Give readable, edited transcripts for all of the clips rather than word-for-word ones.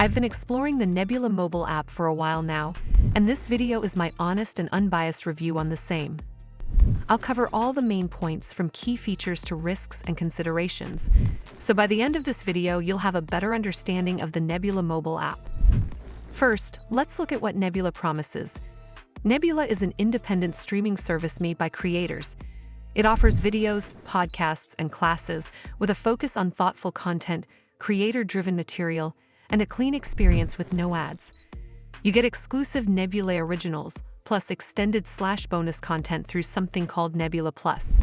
I've been exploring the Nebula mobile app for a while now, and this video is my honest and unbiased review on the same. I'll cover all the main points from key features to risks and considerations, so by the end of this video you'll have a better understanding of the Nebula mobile app. First, let's look at what Nebula promises. Nebula is an independent streaming service made by creators. It offers videos, podcasts, and classes with a focus on thoughtful content, creator-driven material, and a clean experience with no ads. You get exclusive Nebula originals, plus extended/bonus content through something called Nebula Plus.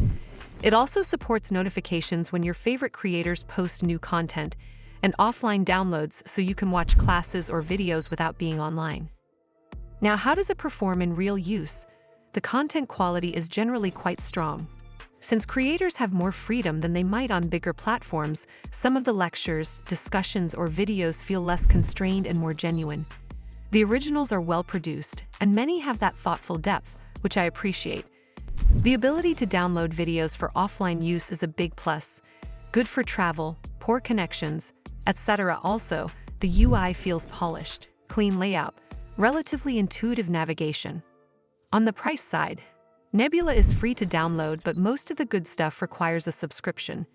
It also supports notifications when your favorite creators post new content, and offline downloads so you can watch classes or videos without being online. Now, how does it perform in real use? The content quality is generally quite strong. Since creators have more freedom than they might on bigger platforms, some of the lectures, discussions, or videos feel less constrained and more genuine. The originals are well-produced, and many have that thoughtful depth, which I appreciate. The ability to download videos for offline use is a big plus. Good for travel, poor connections, etc. Also, the UI feels polished, clean layout, relatively intuitive navigation. On the price side, Nebula is free to download, but most of the good stuff requires a subscription.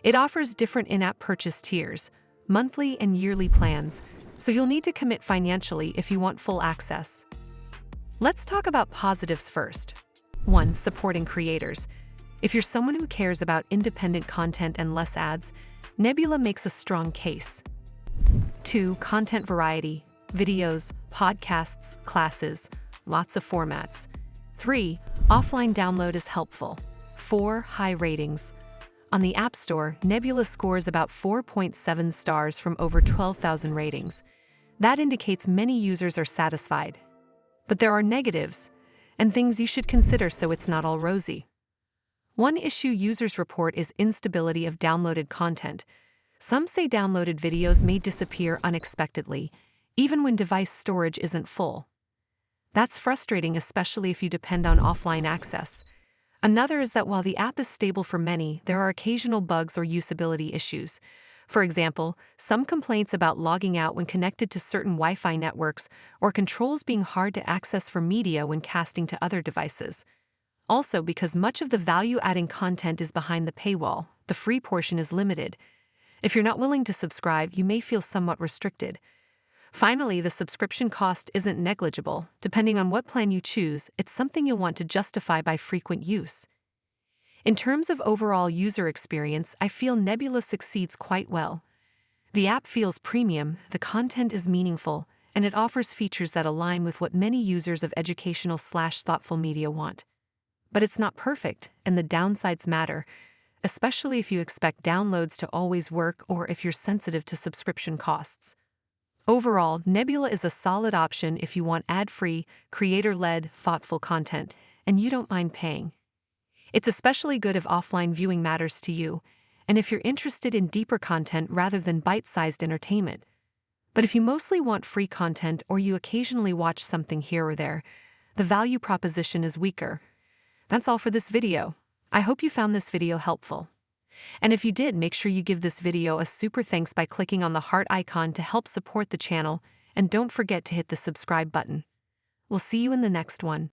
It offers different in-app purchase tiers, monthly and yearly plans, so you'll need to commit financially if you want full access. Let's talk about positives first. 1. Supporting creators. If you're someone who cares about independent content and less ads, Nebula makes a strong case. 2. Content variety. Videos, podcasts, classes, lots of formats. 3. Offline download is helpful. 4. High ratings. On the App Store, Nebula scores about 4.7 stars from over 12,000 ratings. That indicates many users are satisfied. But there are negatives, and things you should consider, so it's not all rosy. One issue users report is instability of downloaded content. Some say downloaded videos may disappear unexpectedly, even when device storage isn't full. That's frustrating, especially if you depend on offline access. Another is that while the app is stable for many, there are occasional bugs or usability issues. For example, some complaints about logging out when connected to certain Wi-Fi networks, or controls being hard to access for media when casting to other devices. Also, because much of the value-adding content is behind the paywall, the free portion is limited. If you're not willing to subscribe, you may feel somewhat restricted. Finally, the subscription cost isn't negligible. Depending on what plan you choose, it's something you'll want to justify by frequent use. In terms of overall user experience, I feel Nebula succeeds quite well. The app feels premium, the content is meaningful, and it offers features that align with what many users of educational/thoughtful media want. But it's not perfect, and the downsides matter, especially if you expect downloads to always work or if you're sensitive to subscription costs. Overall, Nebula is a solid option if you want ad-free, creator-led, thoughtful content, and you don't mind paying. It's especially good if offline viewing matters to you, and if you're interested in deeper content rather than bite-sized entertainment. But if you mostly want free content or you occasionally watch something here or there, the value proposition is weaker. That's all for this video. I hope you found this video helpful. And if you did, make sure you give this video a super thanks by clicking on the heart icon to help support the channel, and don't forget to hit the subscribe button. We'll see you in the next one.